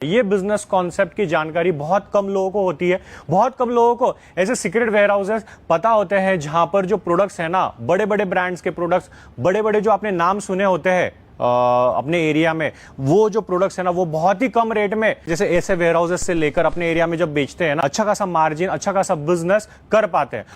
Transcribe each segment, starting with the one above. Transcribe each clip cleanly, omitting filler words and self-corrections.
ये business concept की जानकारी बहुत कम लोगों को होती है। बहुत कम लोगों को ऐसे सीक्रेट वेयर हाउसेस पता होते हैं जहां पर जो प्रोडक्ट्स है ना, बड़े बड़े ब्रांड्स के प्रोडक्ट्स, बड़े बड़े जो आपने नाम सुने होते हैं अपने एरिया में, वो जो प्रोडक्ट्स है ना वो बहुत ही कम रेट में, जैसे ऐसे वेयर हाउसेस से लेकर अपने एरिया में जब बेचते हैं ना, अच्छा खासा मार्जिन, अच्छा खासा बिजनेस कर पाते हैं।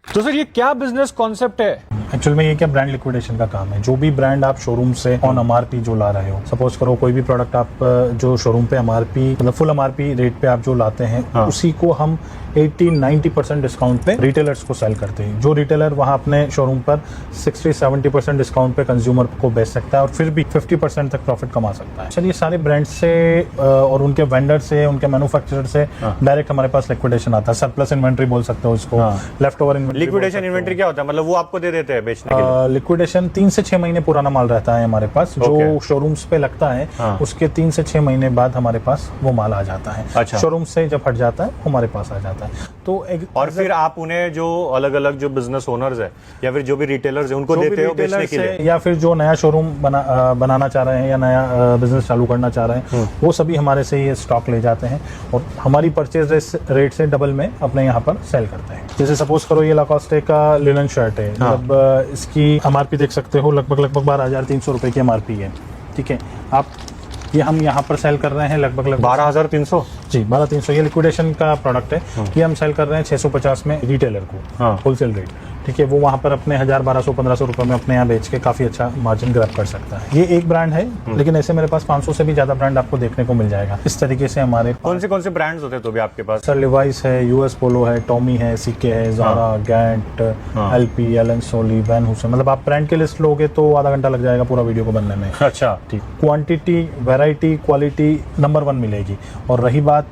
तो सर ये क्या बिजनेस कॉन्सेप्ट है? एक्चुअल में ये क्या ब्रांड लिक्विडेशन का काम है। जो भी ब्रांड आप शोरूम से ऑन एमआरपी जो ला रहे हो, सपोज करो कोई भी प्रोडक्ट आप जो शोरूम पे एमआरपी मतलब फुल एमआरपी रेट पे आप जो लाते हैं, हाँ। उसी को हम 80-90% डिस्काउंट पे रिटेलर्स को सेल करते हैं। जो रिटेलर वहाँ अपने शोरूम पर 60-70% डिस्काउंट पे कंज्यूमर को बेच सकता है और फिर भी 50% तक प्रॉफिट कमा सकता है। चलिए सारे ब्रांड से और उनके वेंडर से, उनके मैन्युफैक्चरर से डायरेक्ट हमारे पास लिक्विडेशन आता है। सरप्लस इन्वेंट्री बोल सकते हो इसको, left over inventory. Liquidation inventory क्या होता है? मतलब वो आपको दे देते हैं बेचने के लिए? लिक्विडेशन 3 से 6 महीने पुराना माल रहता है हमारे पास, जो शोरूम्स पे लगता है उसके 3 से 6 महीने बाद हमारे पास वो माल आ जाता है। अच्छा। शोरूम से जब हट जाता है हमारे पास आ जाता है। तो और फिर आप उन्हें जो अलग अलग जो बिजनेस ओनर्स है या फिर जो भी रिटेलर्स है उनको देते हो बेचने के लिए, या फिर जो नया शोरूम बनाना चाह रहे हैं या नया बिजनेस चालू करना चाह रहे हैं, वो सभी हमारे से ये स्टॉक ले जाते हैं और हमारी परचेज रेट से डबल में अपने यहाँ पर सेल करते हैं। जैसे सपोज करो ये लाकोस्टे का लिनन शर्ट है, मतलब इसकी एमआरपी देख सकते हो, लगभग 12,300 रुपए की एमआरपी है। ठीक है, आप ये हम यहाँ पर सेल कर रहे हैं लगभग 12,300। जी 12,300। ये लिक्विडेशन का प्रोडक्ट है। ये हम सेल कर रहे हैं 650 में रिटेलर को, होलसेल रेट। ठीक है, वो वहाँ पर अपने 1,000, 1,200, 1,500 रुपए में अपने यहाँ बेच के काफी अच्छा मार्जिन ग्रैब कर सकता है। ये एक ब्रांड है, लेकिन ऐसे मेरे पास 500 से भी ज्यादा ब्रांड आपको देखने को मिल जाएगा। इस तरीके से हमारे कौन से ब्रांड्स होते हैं तो भी आपके पास? सर लिवाइस है, यूएस पोलो है, टॉमी है, सीके है, Zara, Gant, LP, Allen Solly, Van Heusen. मतलब आप ब्रांड की लिस्ट लोगे तो आधा घंटा लग जाएगा पूरा वीडियो को बनने में। अच्छा, ठीक। क्वांटिटी, वैरायटी, क्वालिटी नंबर 1 मिलेगी। और रही बात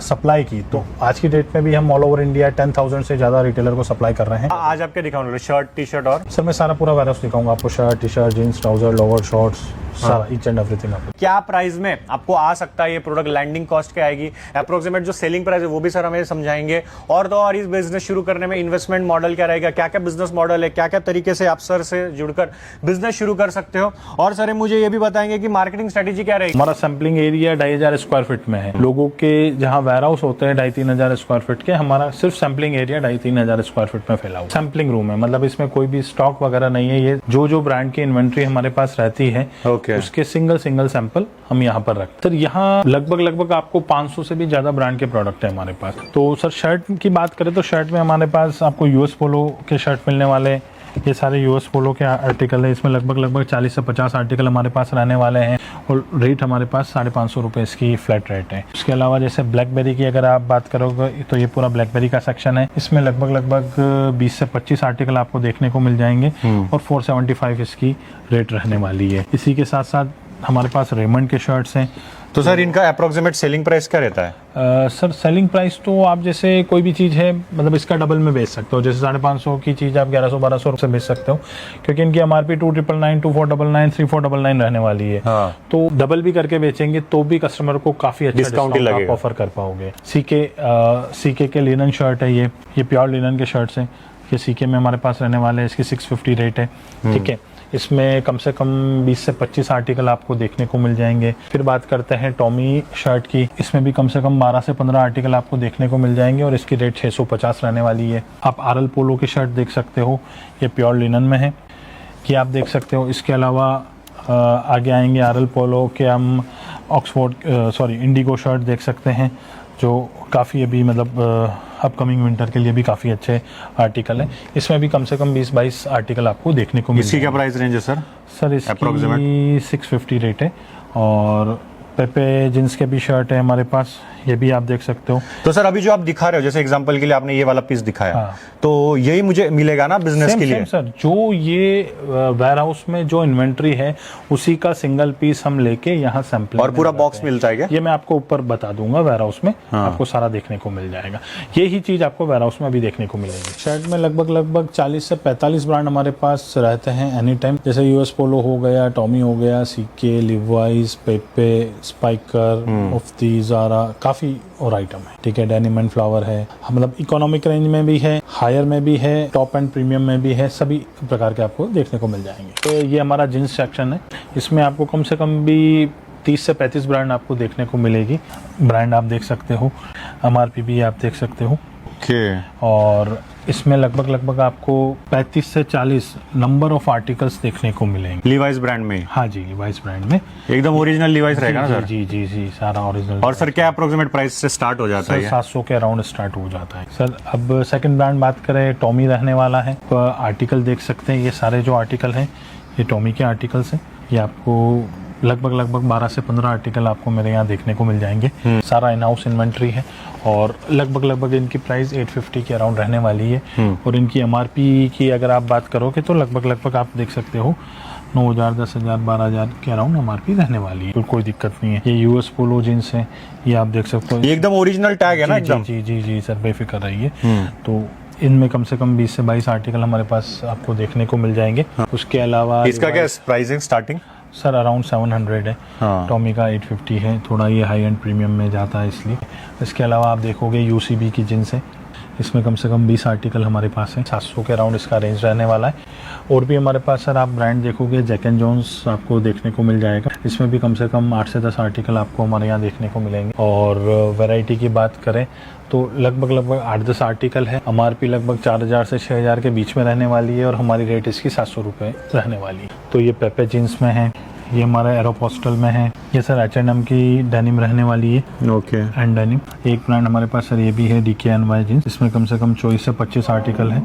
सप्लाई की, तो आज की डेट में भी हम ऑल ओवर इंडिया 10,000 से ज्यादा रिटेलर को सप्लाई कर रहे हैं। आज आपके दिखाऊंगा शर्ट, टी शर्ट और सर मैं सारा पूरा वेयरहाउस दिखाऊंगा आपको। Shirt, T shirt, jeans, trouser, lower, shorts, सारा ईच एंड एवरीथिंग आपको। क्या प्राइस में आपको आ सकता है ये प्रोडक्ट? लैंडिंग कॉस्ट क्या आएगी? अप्रोक्सीमेट जो सेलिंग प्राइस है वो भी सर हमें समझाएंगे। और तो और इस बिजनेस शुरू करने में इन्वेस्टमेंट मॉडल क्या रहेगा, क्या क्या बिजनेस मॉडल है, क्या क्या तरीके से आप सर से जुड़कर बिजनेस शुरू कर सकते हो। और सर मुझे ये भी बताएंगे कि मार्केटिंग स्ट्रेटेजी क्या रहेगी। हमारा सैम्पलिंग एरिया 2,500 स्क्वायर फीट में है। लोगों के जहाँ वेयरहाउस होते हैं 2,500-3,000 स्क्वायर फीट के, हमारा सिर्फ सैम्पलिंग एरिया 2,500-3,000 स्क्वायर फीट में फैला हुआ सैम्पलिंग रूम है। मतलब इसमें कोई भी स्टॉक वगैरह नहीं है। ये जो ब्रांड की इन्वेंट्री हमारे पास रहती है, उसके सिंगल सैंपल हम यहाँ पर रखते हैं। यहाँ लगभग आपको 500 से भी ज्यादा ब्रांड के प्रोडक्ट है हमारे पास। तो सर शर्ट की बात करें तो शर्ट में हमारे पास आपको यूएस पोलो के शर्ट मिलने वाले। ये सारे यूएस पोलो के आर्टिकल है। इसमें लगभग 40 से 50 आर्टिकल हमारे पास रहने वाले हैं और रेट हमारे पास 550 रुपए इसकी फ्लैट रेट है। उसके अलावा जैसे ब्लैकबेरी की अगर आप बात करोगे तो ये पूरा ब्लैकबेरी का सेक्शन है। इसमें लगभग 20 से 25 आर्टिकल आपको देखने को मिल जाएंगे और 475 इसकी रेट रहने वाली है। इसी के साथ साथ हमारे पास रेमंड के शर्ट्स हैं। तो सर इनका अप्रोक्सीमेट सेलिंग प्राइस क्या रहता है? सर सेलिंग प्राइस तो आप जैसे कोई भी चीज़ है मतलब इसका डबल में बेच सकते हो। जैसे 550 की चीज़ आप 1100-1200 से बेच सकते हो, क्योंकि इनकी एमआरपी 2,999, 2,499, 3,499 रहने वाली है। तो डबल भी करके बेचेंगे तो भी कस्टमर को काफी अच्छा डिस्काउंट आप ऑफर कर पाओगे। सीके के लिनन शर्ट है, ये प्योर लिनन के शर्ट्स हैं। ये सीके में हमारे पास रहने वाले हैं। इसकी 650 रेट है। ठीक है, इसमें कम से कम 20 से 25 आर्टिकल आपको देखने को मिल जाएंगे। फिर बात करते हैं टॉमी शर्ट की। इसमें भी कम से कम 12 से 15 आर्टिकल आपको देखने को मिल जाएंगे और इसकी रेट 650 रहने वाली है। आप आरएल पोलो की शर्ट देख सकते हो, ये प्योर लिनन में है, ये आप देख सकते हो। इसके अलावा आगे आएंगे आरएल पोलो के हम इंडिगो शर्ट देख सकते हैं, जो काफ़ी अभी मतलब अपकमिंग विंटर के लिए भी काफ़ी अच्छे आर्टिकल है। इसमें भी कम से कम 20-22 आर्टिकल आपको देखने को मिल। इसकी क्या प्राइस रेंज है सर? सर इसकी 650 रेट है। और पेपे जींस के भी शर्ट है हमारे पास, ये भी आप देख सकते हो। तो सर अभी जो आप दिखा रहे हो, जैसे एग्जांपल के लिए आपने ये वाला पीस दिखाया, तो यही मुझे मिलेगा ना बिजनेस के लिए? सर जो ये वेयरहाउस में जो इन्वेंट्री है उसी का सिंगल पीस हम लेके यहाँ सैंपल और पूरा बॉक्स मिलता है क्या? ये मैं आपको ऊपर बता दूंगा वेयरहाउस में। आपको सारा देखने को मिल जाएगा। यही चीज आपको वेयरहाउस में अभी देखने को मिलेगी। शर्ट में लगभग 40 से 45 ब्रांड हमारे पास रहते हैं एनी टाइम। जैसे यूएस पोलो हो गया, टॉमी हो गया, सीके, लिवाइस, पेपे, स्पाइकर, मुफ्ती, ज़ारा, काफ़ी और आइटम है। ठीक है, डेनिम एंड फ्लावर है, मतलब इकोनॉमिक रेंज में भी है, हायर में भी है, टॉप एंड प्रीमियम में भी है, सभी प्रकार के आपको देखने को मिल जाएंगे। तो ये हमारा जींस सेक्शन है, इसमें आपको कम से कम भी 30 से 35 ब्रांड आपको देखने को मिलेगी। ब्रांड आप देख सकते हो, MRP भी आप देख सकते हो। और इसमें लगभग आपको 35 से 40 नंबर ऑफ आर्टिकल्स देखने को मिलेंगे लीवाइस ब्रांड में। हाँ जी, लीवाइस ब्रांड में एकदम ओरिजिनल लीवाइस रहेगा ना सर? जी जी जी, सारा ओरिजिनल। और सर क्या अप्रोक्सीमेट प्राइस से स्टार्ट हो जाता है? 700 के अराउंड स्टार्ट हो जाता है सर। अब सेकंड ब्रांड बात करें, टॉमी रहने वाला है। तो आर्टिकल देख सकते हैं, ये सारे जो आर्टिकल हैं ये टॉमी के आर्टिकल्स हैं। ये आपको लगभग 12 से 15 आर्टिकल आपको मेरे यहाँ देखने को मिल जाएंगे। सारा इन हाउस इन्वेंट्री है और लगभग इनकी प्राइस 850 के अराउंड रहने वाली है। और इनकी MRP की अगर आप बात करोगे तो लगभग आप देख सकते हो 9,000, 10,000, 12,000 के अराउंड MRP रहने वाली है। तो कोई दिक्कत नहीं है। ये US पोलो जींस है, ये आप देख सकते हो, ये एकदम ओरिजिनल टैग है ना एकदम? जी जी जी सर, बेफिक्र रहिए। तो इनमें कम से कम 20 से 22 आर्टिकल हमारे पास आपको देखने को मिल जाएंगे। उसके अलावा इसका क्या प्राइसिंग स्टार्टिंग? सर अराउंड 700 है। टॉमी का 850 है, थोड़ा ये हाई एंड प्रीमियम में जाता है इसलिए। इसके अलावा आप देखोगे UCB की जींस है, इसमें कम से कम 20 आर्टिकल हमारे पास है। 700 के अराउंड इसका रेंज रहने वाला है। और भी हमारे पास सर आप ब्रांड देखोगे, जैक एंड जोन्स आपको देखने को मिल जाएगा। इसमें भी कम से कम 8 से 10 आर्टिकल आपको हमारे यहाँ देखने को मिलेंगे। और वैरायटी की बात करें तो लगभग 8-10 आर्टिकल है। MRP लगभग 4,000 से 6,000 के बीच में रहने वाली है और हमारी रेट इसकी 700 रुपये रहने वाली है। तो ये पेपे जीन्स में है, ये हमारा एरोपोस्टल में है। ये सर H&M की डेनिम रहने वाली है। ओके। एंड डेनिम एक ब्रांड हमारे पास सर ये भी है, DKNY जींस। इसमें कम से कम 24 से 25 आर्टिकल है।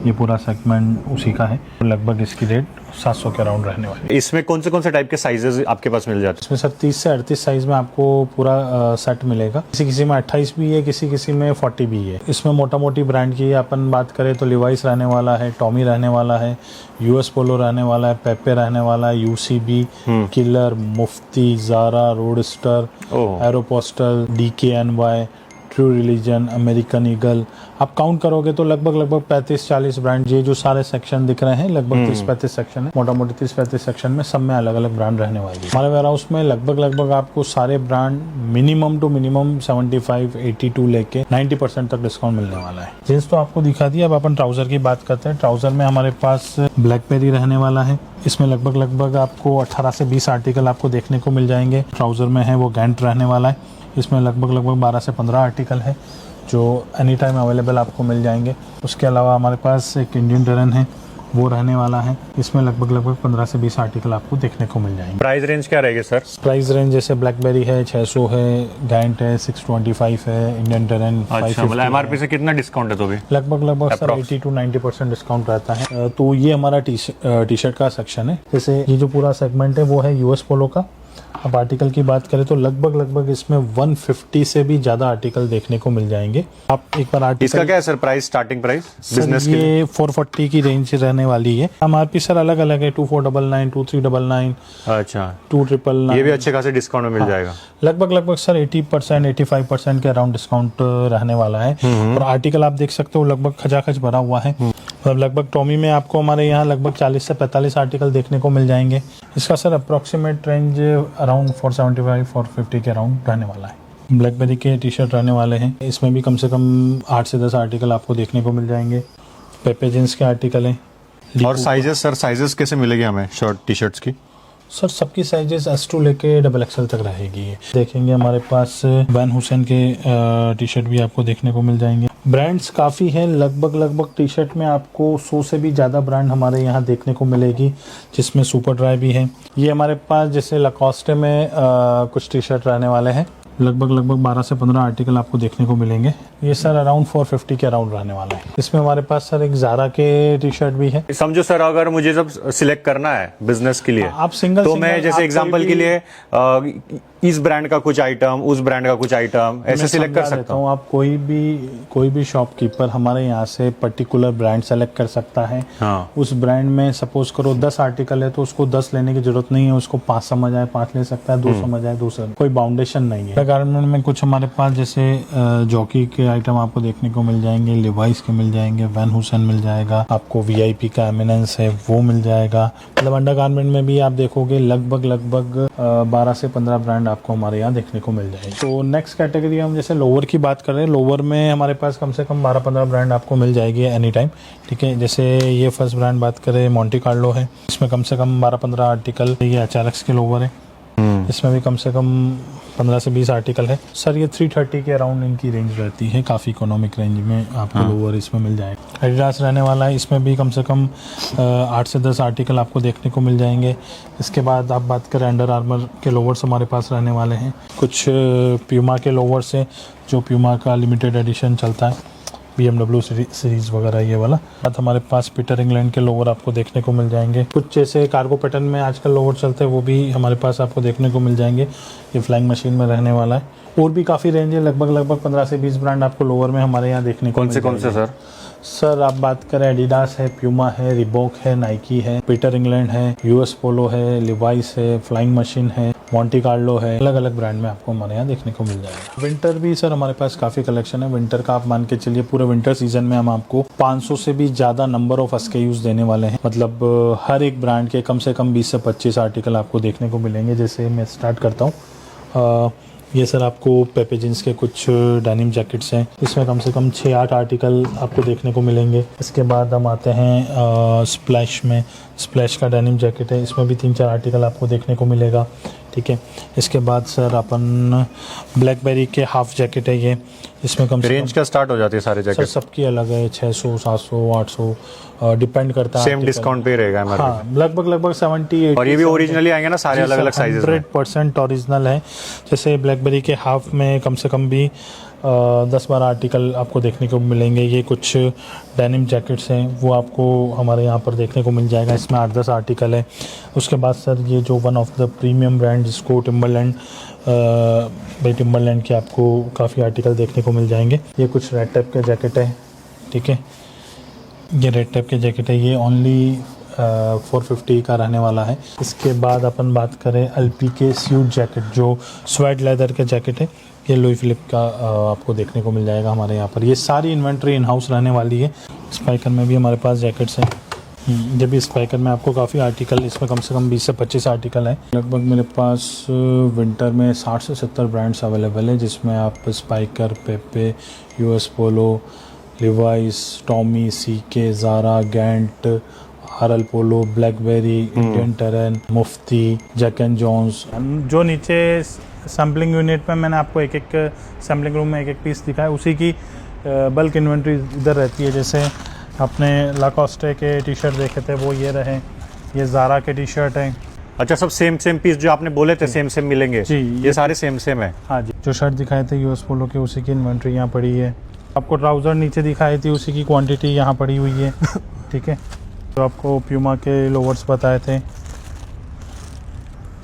ये पूरा सेगमेंट उसी का है। लगभग इसकी रेट 700 के अराउंड रहने वाली है। इसमें कौन से टाइप के साइजेस आपके पास मिल जाते हैं? इसमें सर 30 से 38 साइज में आपको पूरा सेट मिलेगा। किसी में 28 भी है, किसी में 40 भी है। इसमें मोटा मोटी ब्रांड की अपन बात करें तो लिवाइस रहने वाला है, टॉमी रहने वाला है, US पोलो रहने वाला है, पेपे रहने वाला है, UCB, Killer, Mufti, Zara, Roadster, Aeropostale, DKNY, True Religion, American Eagle. आप काउंट करोगे तो लगभग 35-40 ब्रांड, ये जो सारे सेक्शन दिख रहे हैं लगभग 30-35 सेक्शन है। मोटा मोटी 30-35 सेक्शन में सब में अलग अलग ब्रांड रहने वाली है। हमारे वेयर हाउस में लगभग आपको सारे ब्रांड मिनिमम टू मिनिमम 75, 82 लेके 90% तक डिस्काउंट मिलने वाला है। जींस तो आपको दिखा दिया, अब अपन ट्राउजर की बात करते हैं। ट्राउजर में हमारे पास ब्लैकबेरी रहने वाला है। इसमें लगभग आपको 18 से 20 आर्टिकल आपको देखने को मिल जाएंगे। ट्राउजर में है वो गैंट रहने वाला है। इसमें लगभग 12 से 15 आर्टिकल है जो एनी टाइम अवेलेबल आपको मिल जाएंगे। उसके अलावा हमारे पास एक इंडियन टेरन है, वो रहने वाला है। इसमें लगभग 15 से 20 आर्टिकल आपको देखने को मिल जाएंगे। प्राइस रेंज क्या रहेगी सर? प्राइस रेंज जैसे ब्लैकबेरी है 600 है, गैंट है 625 है, इंडियन टेरन 550। MRP से कितना डिस्काउंट है? तो भी लगभग सर 80 to 90% डिस्काउंट रहता है। तो ये हमारा टी शर्ट का सेक्शन है। जैसे ये जो पूरा सेगमेंट है वो है US पोलो का। अब आर्टिकल की बात करें तो लगभग इसमें 150 से भी ज्यादा आर्टिकल देखने को मिल जाएंगे। आप एक बार आर्टिकल, इसका क्या है sir price, starting price business के लिए? 440 की रेंज रहने वाली है। MRP सर अलग अलग है, 2499, 2399, अच्छा 2999। ये भी अच्छे खासे डिस्काउंट में मिल जाएगा। लगभग सर 80%, 85% के अराउंड डिस्काउंट रहने वाला है। और आर्टिकल आप देख सकते हो लगभग खचाखच भरा हुआ है। मतलब लगभग टॉमी में आपको हमारे यहाँ लगभग 40 से 45 आर्टिकल देखने को मिल जाएंगे। इसका सर अप्रॉक्सीमेट रेंज अराउंड 475, 450 के अराउंड रहने वाला है। ब्लैकबेरी के टी शर्ट रहने वाले हैं। इसमें भी कम से कम 8 से 10 आर्टिकल आपको देखने को मिल जाएंगे। पेपे जींस के आर्टिकल हैं। और साइजेस सर, साइजेस कैसे मिलेगी हमें शर्ट टी शर्ट्स की? सर सबकी साइजेस S2 लेके XXL तक रहेगी। देखेंगे हमारे पास वैन हुसैन के टी शर्ट भी आपको देखने को मिल जाएंगे। ब्रांड्स काफ़ी हैं, लगभग टी शर्ट में आपको 100 से भी ज़्यादा ब्रांड हमारे यहाँ देखने को मिलेगी, जिसमें सुपर ड्राई भी है। ये हमारे पास जैसे लकॉस्टे में कुछ टी शर्ट रहने वाले हैं। लगभग 12 से 15 आर्टिकल आपको देखने को मिलेंगे। ये सर अराउंड 450 के अराउंड रहने वाला है। इसमें हमारे पास सर एक ज़ारा के टी शर्ट भी है। समझो सर, अगर मुझे जब सिलेक्ट करना है बिजनेस के लिए, आप सिंगल तो मैं जैसे एग्जांपल के लिए इस ब्रांड का कुछ आइटम, उस ब्रांड का कुछ आइटम ऐसे सिलेक्ट कर सकता हूँ। आप कोई भी शॉपकीपर हमारे यहाँ से पर्टिकुलर ब्रांड सेलेक्ट कर सकता है। उस ब्रांड में सपोज करो 10 आर्टिकल है तो उसको 10 लेने की जरूरत नहीं है। उसको 5 समझ आए 5 ले सकता है, 2 समझ आए 2 कोई बाउंडेशन नहीं है। गारमेंट में कुछ हमारे पास जैसे जॉकी के आइटम आपको देखने को मिल जाएंगे, लिवाइस के मिल जाएंगे, वैन हुसैन मिल जाएगा, आपको VIP का एमिनेंस है वो मिल जाएगा। मतलब अंडर गारमेंट में भी आप देखोगे लगभग 12 से 15 ब्रांड आपको हमारे यहाँ देखने को मिल जाएगी। तो नेक्स्ट कैटेगरी हम जैसे लोअर की बात कर रहे हैं, लोअर में हमारे पास कम से कम 12-15 ब्रांड आपको मिल जाएगी एनी टाइम, ठीक है। जैसे ये फर्स्ट ब्रांड बात करें मोंटी कार्लो है, इसमें कम से कम 12-15 आर्टिकल, ये HRX के लोअर है, इसमें भी कम से कम 15 से 20 आर्टिकल है सर। ये 330 के अराउंड इनकी रेंज रहती है, काफ़ी इकोनॉमिक रेंज में आपको लोअर इसमें मिल जाएगा। एडिडास रहने वाला है, इसमें भी कम से कम 8 से 10 आर्टिकल आपको देखने को मिल जाएंगे। इसके बाद आप बात करें अंडर आर्मर के लोवर्स हमारे पास रहने वाले हैं, कुछ प्यूमा के लोवर्स हैं जो प्यूमा का लिमिटेड एडिशन चलता है, BMW सीरीज़ वगैरह ये वाला। बाद हमारे पास पीटर इंग्लैंड के लोवर आपको देखने को मिल जाएंगे। कुछ जैसे कार्गो पैटर्न में आजकल लोवर चलते हैं वो भी हमारे पास आपको देखने को मिल जाएंगे, ये फ्लाइंग मशीन में रहने वाला है। और भी काफ़ी रेंज है, लगभग 15 से 20 ब्रांड आपको लोवर में हमारे यहाँ देखने को मिल जाएंगे। कौन से सर? सर आप बात करें एडिडास है, प्यूमा है, रिबॉक है, नाइकी है, पीटर इंग्लैंड है, US पोलो है, लिवाइस है, फ्लाइंग मशीन है, मोंटी कार्लो है, अलग अलग ब्रांड में आपको हमारे यहाँ देखने को मिल जाएगा। विंटर भी सर हमारे पास काफ़ी कलेक्शन है। विंटर का आप मान के चलिए पूरे विंटर सीजन में हम आपको 500 से भी ज़्यादा नंबर ऑफ SKUs देने वाले हैं। मतलब हर एक ब्रांड के कम से कम 20 से 25 आर्टिकल आपको देखने को मिलेंगे। जैसे मैं स्टार्ट करता हूँ, ये सर आपको पेपे जींस के कुछ डेनिम जैकेट्स हैं, इसमें कम से कम 6-8 आर्टिकल आपको देखने को मिलेंगे। इसके बाद हम आते हैं स्प्लैश में, स्प्लैश का डेनिम जैकेट है, इसमें भी 3-4 आर्टिकल आपको देखने को मिलेगा, ठीक है। इसके बाद सर अपन ब्लैकबेरी के हाफ जैकेट है ये, इसमें कम से रेंज क्या स्टार्ट हो जाती है सारे जैकेट? सर सबकी अलग है, 600, 700, 800 डिपेंड करता है। सेम डिस्काउंट पे रहेगा हमारा? हाँ, लगभग 70-80। और ये भी ओरिजिनली आएंगे ना सारे अलग अलग साइजेस में? 100% ओरिजिनल है। जैसे ब्लैकबेरी के हाफ में कम से कम भी 10-12 आर्टिकल आपको देखने को मिलेंगे। ये कुछ डेनिम जैकेट्स हैं वो आपको हमारे यहाँ पर देखने को मिल जाएगा, इसमें 8-10 आर्टिकल है। उसके बाद सर ये जो one of the premium brand जिसको टिम्बरलैंड, भाई टिम्बरलैंड के आपको काफ़ी आर्टिकल देखने को मिल जाएंगे। ये कुछ रेड टाइप के जैकेट है, ठीक है, ये रेड टाइप के जैकेट है, ये ओनली 450 का रहने वाला है। इसके बाद अपन बात करें LP के स्यूट जैकेट जो स्वेड लेदर के जैकेट है, ये लुई फिलिप का आपको देखने को मिल जाएगा हमारे यहाँ पर। ये सारी इन्वेंट्री इन हाउस रहने वाली है। स्पाइकर में भी हमारे पास जैकेट्स हैं, जब भी स्पाइकर में आपको काफ़ी आर्टिकल, इसमें कम से कम 20 से 25 आर्टिकल है। लगभग मेरे पास विंटर में 60 से 70 ब्रांड्स अवेलेबल है, जिसमें आप Spykar, Pepe, US Polo, Levi's, Tommy, CK, Zara, Gant, RL Polo, BlackBerry, Indian Terrain, Mufti, Jack and Jones. जो नीचे सैम्पलिंग यूनिट में मैंने आपको एक सैम्पलिंग रूम में एक पीस दिखाया, उसी की बल्क इन्वेंट्री इधर रहती है। जैसे आपने लाकोस्टे के टी शर्ट देखे थे वो ये रहे, ये ज़ारा के टी शर्ट हैं। अच्छा, सब सेम पीस जो आपने बोले थे सेम मिलेंगे जी, ये सारे सेम है? हाँ जी। जो शर्ट दिखाए थे US पोलो के उसी की इन्वेंट्री यहाँ पड़ी है। आपको ट्राउज़र नीचे दिखाई थी उसी की क्वांटिटी यहाँ पड़ी हुई है, ठीक है। तो आपको प्यूमा के लोवर्स बताए थे,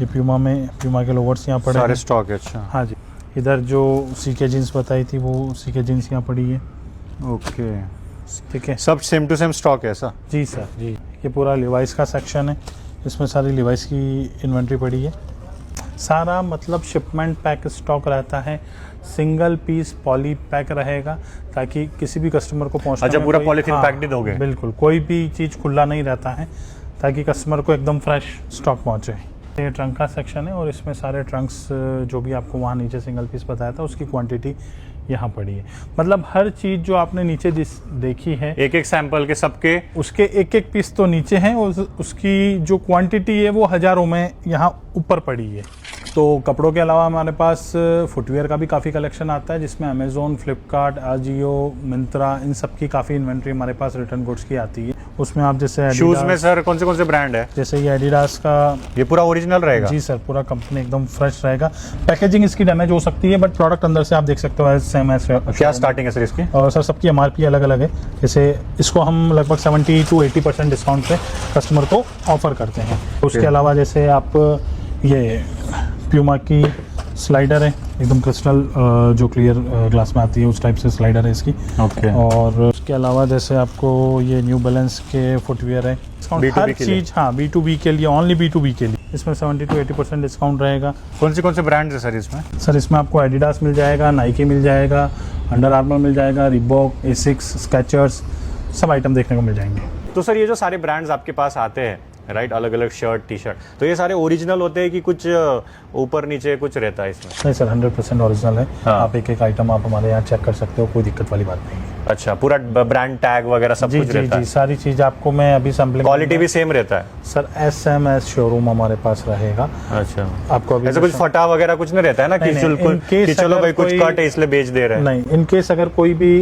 ये प्यूमा के लोवर्स यहाँ पड़े सारे स्टॉक है। अच्छा, हाँ जी। इधर जो CK जीन्स बताई थी वो CK जीन्स यहाँ पड़ी है, ओके, ठीक है। सब सेम टू सेम स्टॉक है ऐसा? जी सर जी। ये पूरा लिवाइस का सेक्शन है, इसमें सारी लिवाइस की इन्वेंट्री पड़ी है। सारा मतलब शिपमेंट पैक स्टॉक रहता है, सिंगल पीस पॉली पैक रहेगा ताकि किसी भी कस्टमर को पहुंचने अच्छा, में पूरा कोई- पॉलीथीन हाँ, पैक नहीं दोगे? बिल्कुल, कोई भी चीज़ खुला नहीं रहता है ताकि कस्टमर को एकदम फ्रेश स्टॉक पहुंचे। ये ट्रंक का सेक्शन है और इसमें सारे ट्रंक्स जो भी आपको वहाँ नीचे सिंगल पीस बताया था उसकी क्वांटिटी यहाँ पड़ी है। मतलब हर चीज़ जो आपने नीचे देखी है, एक सैंपल के सबके उसके एक पीस तो नीचे हैं और उसकी जो क्वांटिटी है वो हज़ारों में यहाँ ऊपर पड़ी है। तो कपड़ों के अलावा हमारे पास फुटवेयर का भी काफ़ी कलेक्शन आता है, जिसमें अमेज़ोन, फ्लिपकार्ट, आजियो, मिंत्रा, इन सब की काफ़ी इन्वेंट्री हमारे पास रिटर्न गुड्स की आती है। उसमें आप जैसे शूज में सर कौन से ब्रांड है? जैसे ये एडिडास का, ये पूरा ओरिजिनल रहेगा? जी सर, पूरा कंपनी एकदम फ्रेश रहेगा। पैकेजिंग इसकी डैमेज हो सकती है बट प्रोडक्ट अंदर से आप देख सकते हो सेम है। क्या स्टार्टिंग है सर इसकी? और सर सबकी MRP अलग अलग है। जैसे इसको हम लगभग 70 to 80% डिस्काउंट पे कस्टमर को ऑफर करते हैं। उसके अलावा जैसे आप ये प्यूमा की स्लाइडर है, एकदम क्रिस्टल जो क्लियर ग्लास में आती है उस टाइप से स्लाइडर है इसकी। ओके। और उसके अलावा जैसे आपको ये न्यू बैलेंस के फुटवेयर है, B2B हर के लिए? चीज़, हाँ B2B के लिए, ओनली B2B के लिए इसमें 70 to 80% डिस्काउंट रहेगा। कौन से ब्रांड्स है सर इसमें? सर इसमें आपको एडिडास मिल जाएगा, नाइकी मिल जाएगा, अंडर आर्मर मिल जाएगा, रिबॉक, एसिक्स, स्केचर्स, सब आइटम देखने को मिल जाएंगे। तो सर ये जो सारे ब्रांड्स आपके पास आते हैं राइट, अलग अलग शर्ट टी शर्ट। तो ये सारे ओरिजिनल होते हैं कि कुछ ऊपर नीचे कुछ रहता है इसमें? नहीं सर, 100% ओरिजिनल है। हाँ। आप एक एक आइटम आप हमारे यहाँ चेक कर सकते हो, कोई दिक्कत वाली बात नहीं है। अच्छा, पूरा ब्रांड टैग वगैरह सब जी कुछ जी रहता जी, है? सारी चीज आपको मैं अभी सैम्पलिंग। क्वालिटी भी सेम रहता है? सर SMS शोरूम हमारे पास रहेगा। अच्छा, आपको अभी ऐसा कुछ फटा वगैरह कुछ नहीं रहता है ना कि नहीं, चलो in case कि चलो अगर भाई कुछ कोई- कट है इसलिए बेच दे रहे हैं? नहीं, इन केस अगर कोई भी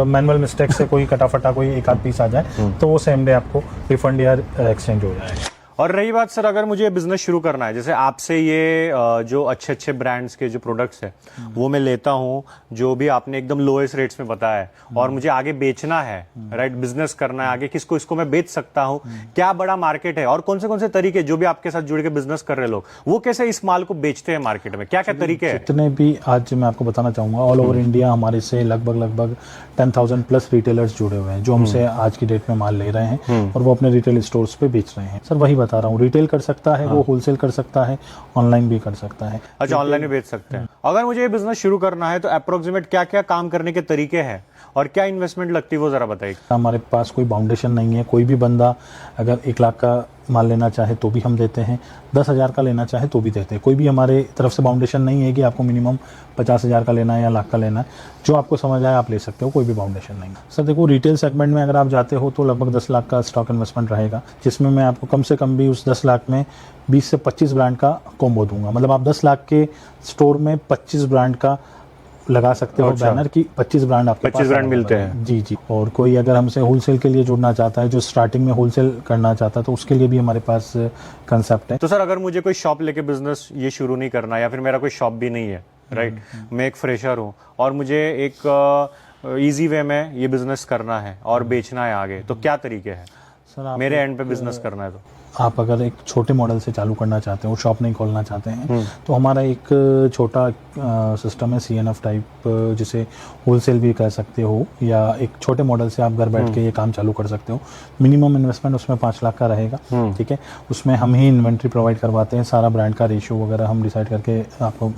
मैनुअल मिस्टेक से कोई कटा फटा कोई एक आध पीस आ जाए तो वो सेम डे आपको रिफंड या एक्सचेंज हो जाएगा। और रही बात सर, अगर मुझे बिजनेस शुरू करना है, जैसे आपसे ये जो अच्छे अच्छे ब्रांड्स के जो प्रोडक्ट्स है वो मैं लेता हूँ, जो भी आपने एकदम लोएस्ट रेट्स में बताया है, और मुझे आगे बेचना है, राइट, बिजनेस करना है आगे, किसको इसको मैं बेच सकता हूँ, क्या बड़ा मार्केट है, और कौन से तरीके जो भी आपके साथ जुड़ के बिजनेस कर रहे लोग वो कैसे इस माल को बेचते हैं मार्केट में, क्या क्या तरीके हैं? जितने भी आज मैं आपको बताना चाहूंगा, ऑल ओवर इंडिया हमारे से लगभग 10,000 प्लस रिटेलर्स जुड़े हुए हैं जो हमसे आज की डेट में माल ले रहे हैं और वो अपने रिटेल स्टोर्स पे बेच रहे हैं। सर वही बता रहा हूँ, रिटेल कर सकता है, वो होलसेल कर सकता है, ऑनलाइन भी कर सकता है। अच्छा, ऑनलाइन भी बेच सकते हैं। अगर मुझे ये बिजनेस शुरू करना है तो अप्रोक्सीमेट क्या क्या काम करने के तरीके हैं और क्या इन्वेस्टमेंट लगती है वो जरा बताइए। हमारे पास कोई बाउंडेशन नहीं है, कोई भी बंदा अगर 1 लाख का माल लेना चाहे तो भी हम देते हैं, 10,000 का लेना चाहे तो भी देते हैं। कोई भी हमारे तरफ से बाउंडेशन नहीं है कि आपको मिनिमम 50,000 का लेना है या लाख का लेना है, जो आपको समझ आए आप ले सकते हो, कोई भी बाउंडेशन नहीं। सर देखो, रिटेल सेगमेंट में अगर आप जाते हो तो लगभग 10 लाख का स्टॉक इन्वेस्टमेंट रहेगा, जिसमें मैं आपको कम से कम भी उस 10 लाख में 20 से 25 ब्रांड का कॉम्बो दूंगा। मतलब आप 10 लाख के स्टोर में 25 ब्रांड का लगा सकते हो बैनर की 25 ब्रांड आपके 25 ब्रांड मिलते हैं? जी जी। और कोई अगर हमसे होलसेल के लिए जुड़ना चाहता है, जो स्टार्टिंग में होलसेल करना चाहता है, तो उसके लिए भी हमारे पास कंसेप्ट है। तो सर अगर मुझे कोई शॉप लेके बिजनेस ये शुरू नहीं करना, या फिर मेरा कोई शॉप भी नहीं है, राइट, मैं एक फ्रेशर हूँ और मुझे एक इजी वे में ये बिजनेस करना है और बेचना है आगे, तो क्या तरीके हैं सर आप मेरे एंड पे बिजनेस करना है? तो आप अगर एक छोटे मॉडल से चालू करना चाहते हो, शॉप नहीं खोलना चाहते हैं, तो हमारा एक छोटा सिस्टम है CNF टाइप, जिसे होलसेल भी कह सकते हो, या एक छोटे मॉडल से आप घर बैठ के ये काम चालू कर सकते हो। मिनिमम इन्वेस्टमेंट उसमें 5 लाख का रहेगा, ठीक है। उसमें हम ही इन्वेंट्री प्रोवाइड करवाते हैं, सारा ब्रांड का रेशियो वगैरह हम डिसाइड करके आपको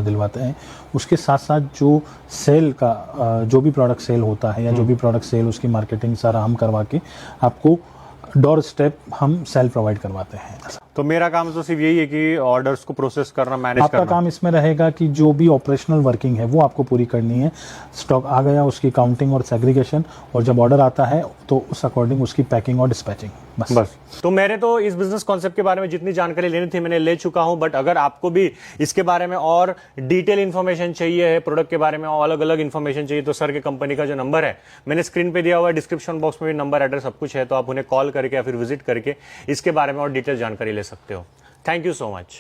दिलवाते हैं। उसके साथ साथ जो सेल का जो भी प्रोडक्ट सेल होता है या जो भी प्रोडक्ट सेल, उसकी मार्केटिंग सारा हम करवा के आपको डोर स्टेप हम सेल प्रोवाइड करवाते हैं। तो मेरा काम तो सिर्फ यही है कि ऑर्डर्स को प्रोसेस करना, मैनेज आपका करना। काम इसमें रहेगा कि जो भी ऑपरेशनल वर्किंग है वो आपको पूरी करनी है। स्टॉक आ गया, उसकी काउंटिंग और सेग्रीगेशन, और जब ऑर्डर आता है तो उस अकॉर्डिंग उसकी पैकिंग और डिस्पैचिंग, बस। तो मैंने तो इस बिजनेस कॉन्सेप्ट के बारे में जितनी जानकारी लेनी थी मैंने ले चुका हूं, बट अगर आपको भी इसके बारे में और डिटेल इन्फॉर्मेशन चाहिए है, प्रोडक्ट के बारे में और अलग अलग इन्फॉर्मेशन चाहिए, तो सर के कंपनी का जो नंबर है मैंने स्क्रीन पे दिया हुआ है, डिस्क्रिप्शन बॉक्स में भी नंबर, एड्रेस सब कुछ है, तो आप उन्हें कॉल करके या फिर विजिट करके इसके बारे में और डिटेल जानकारी ले सकते हो। Thank you so much.